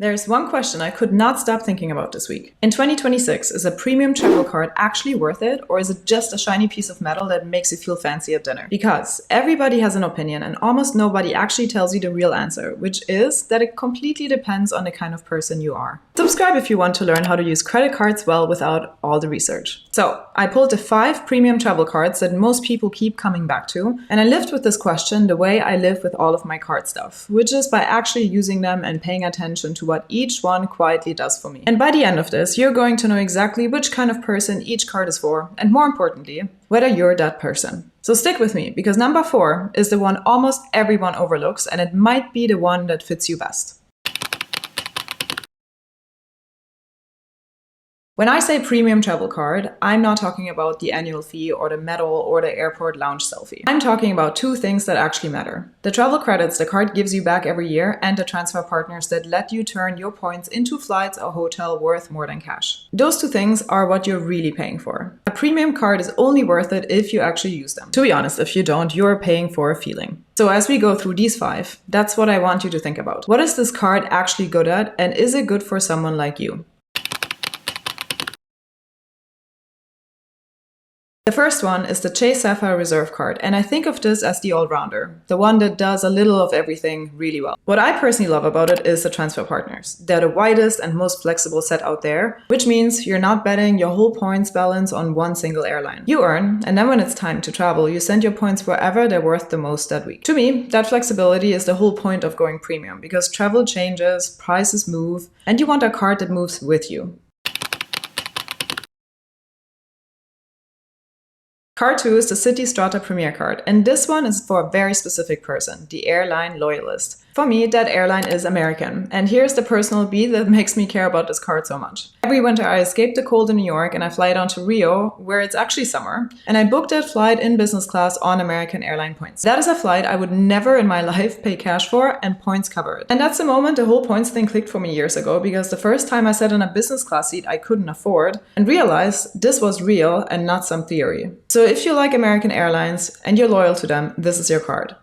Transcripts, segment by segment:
There's one question I could not stop thinking about this week. In 2026, is a premium travel card actually worth it, or is it just a shiny piece of metal that makes you feel fancy at dinner? Because everybody has an opinion and almost nobody actually tells you the real answer, which is that it completely depends on the kind of person you are. Subscribe if you want to learn how to use credit cards well without all the research. So, I pulled the 5 premium travel cards that most people keep coming back to, and I lived with this question the way I live with all of my card stuff, which is by actually using them and paying attention to what each one quietly does for me. And by the end of this, you're going to know exactly which kind of person each card is for, and more importantly, whether you're that person. So stick with me, because number 4 is the one almost everyone overlooks, and it might be the one that fits you best. When I say premium travel card, I'm not talking about the annual fee or the medal or the airport lounge selfie. I'm talking about 2 things that actually matter. The travel credits the card gives you back every year, and the transfer partners that let you turn your points into flights or hotel worth more than cash. Those 2 things are what you're really paying for. A premium card is only worth it if you actually use them. To be honest, if you don't, you're paying for a feeling. So as we go through these 5, that's what I want you to think about. What is this card actually good at, and is it good for someone like you? The first one is the Sapphire Reserve card, and I think of this as the all-rounder, the one that does a little of everything really well. What I personally love about it is the transfer partners. They're the widest and most flexible set out there, which means you're not betting your whole points balance on one single airline. You earn, and then when it's time to travel, you send your points wherever they're worth the most that week. To me, that flexibility is the whole point of going premium, because travel changes, prices move, and you want a card that moves with you. Card 2 is the Citi Strata Premier card, and this one is for a very specific person, the airline loyalist. For me, that airline is American, and here's the personal beat that makes me care about this card so much. Every winter I escape the cold in New York and I fly down to Rio, where it's actually summer, and I booked that flight in business class on American airline points. That is a flight I would never in my life pay cash for, and points cover it. And that's the moment the whole points thing clicked for me years ago, because the first time I sat in a business class seat I couldn't afford, and realized this was real and not some theory. So if you like American Airlines and you're loyal to them, this is your card.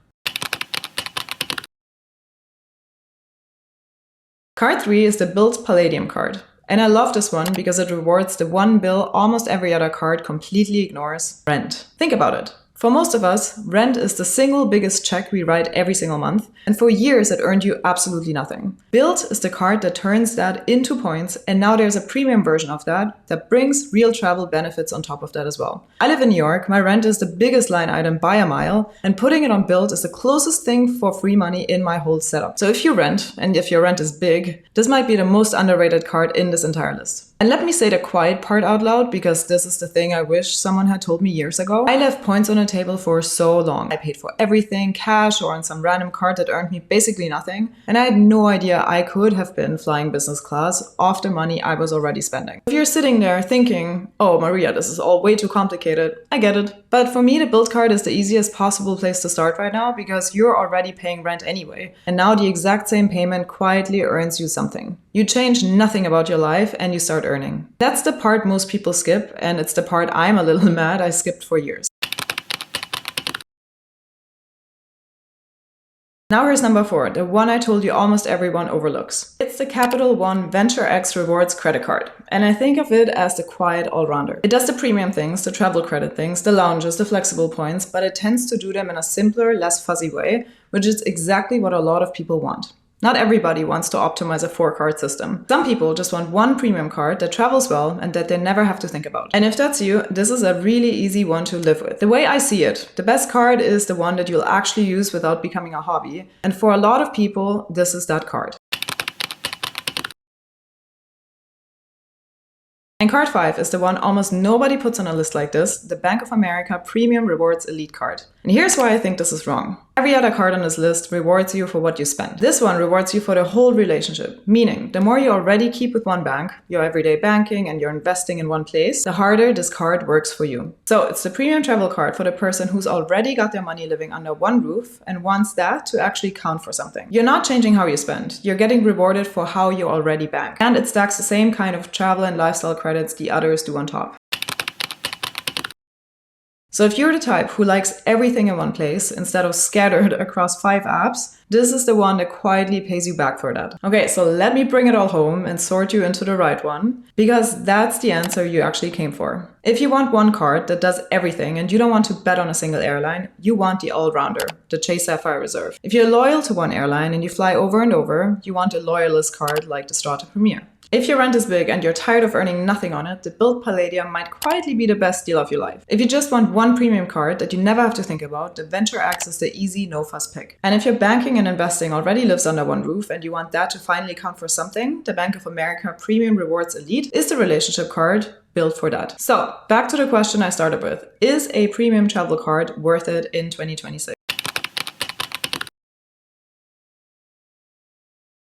Card 3 is the Bilt Palladium card. And I love this one because it rewards the one bill almost every other card completely ignores: rent. Think about it. For most of us, rent is the single biggest check we write every single month, and for years it earned you absolutely nothing. Bilt is the card that turns that into points, and now there's a premium version of that brings real travel benefits on top of that as well. I live in New York, my rent is the biggest line item by a mile, and putting it on Bilt is the closest thing for free money in my whole setup. So if you rent, and if your rent is big, this might be the most underrated card in this entire list. And let me say the quiet part out loud, because this is the thing I wish someone had told me years ago. I left points on the table for so long. I paid for everything, cash or on some random card that earned me basically nothing. And I had no idea I could have been flying business class off the money I was already spending. If you're sitting there thinking, oh Maria, this is all way too complicated, I get it. But for me, the Bilt card is the easiest possible place to start right now, because you're already paying rent anyway. And now the exact same payment quietly earns you something. You change nothing about your life and you start earning. That's the part most people skip, and it's the part I'm a little mad I skipped for years. Now here's number 4, the one I told you almost everyone overlooks. It's the Capital One Venture X Rewards credit card, and I think of it as the quiet all-rounder. It does the premium things, the travel credit things, the lounges, the flexible points, but it tends to do them in a simpler, less fuzzy way, which is exactly what a lot of people want. Not everybody wants to optimize a 4-card system. Some people just want one premium card that travels well and that they never have to think about. And if that's you, this is a really easy one to live with. The way I see it, the best card is the one that you'll actually use without becoming a hobby. And for a lot of people, this is that card. And card 5 is the one almost nobody puts on a list like this, the Bank of America Premium Rewards Elite card. And here's why I think this is wrong. Every other card on this list rewards you for what you spend. This one rewards you for the whole relationship, meaning the more you already keep with one bank, your everyday banking and your investing in one place, the harder this card works for you. So it's the premium travel card for the person who's already got their money living under one roof and wants that to actually count for something. You're not changing how you spend, you're getting rewarded for how you already bank. And it stacks the same kind of travel and lifestyle credits the others do on top. So if you're the type who likes everything in one place instead of scattered across 5 apps, this is the one that quietly pays you back for that. Okay, so let me bring it all home and sort you into the right one, because that's the answer you actually came for. If you want one card that does everything and you don't want to bet on a single airline, you want the all-rounder, the Chase Sapphire Reserve. If you're loyal to one airline and you fly over and over, you want a loyalist card like the Strata Premier. If your rent is big and you're tired of earning nothing on it, the Bilt Palladium might quietly be the best deal of your life. If you just want one premium card that you never have to think about, the Venture X is the easy, no-fuss pick. And if your banking and investing already lives under one roof and you want that to finally count for something, the Bank of America Premium Rewards Elite is the relationship card built for that. So, back to the question I started with. Is a premium travel card worth it in 2026?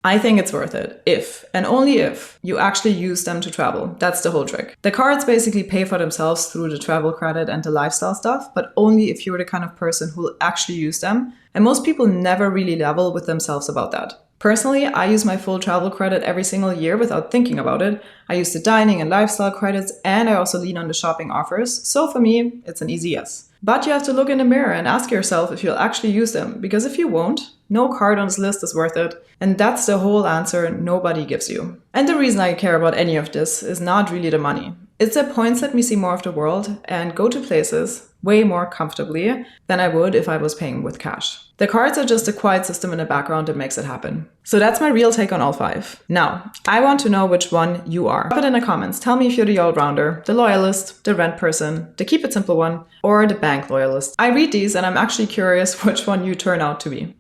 I think it's worth it if, and only if, you actually use them to travel. That's the whole trick. The cards basically pay for themselves through the travel credit and the lifestyle stuff, but only if you're the kind of person who will actually use them. And most people never really level with themselves about that. Personally, I use my full travel credit every single year without thinking about it. I use the dining and lifestyle credits, and I also lean on the shopping offers. So for me, it's an easy yes. But you have to look in the mirror and ask yourself if you'll actually use them, because if you won't, no card on this list is worth it. And that's the whole answer nobody gives you. And the reason I care about any of this is not really the money. It's the points let me see more of the world and go to places way more comfortably than I would if I was paying with cash. The cards are just a quiet system in the background that makes it happen. So that's my real take on all 5. Now, I want to know which one you are. Drop it in the comments. Tell me if you're the all-rounder, the loyalist, the rent person, the keep it simple one, or the bank loyalist. I read these and I'm actually curious which one you turn out to be.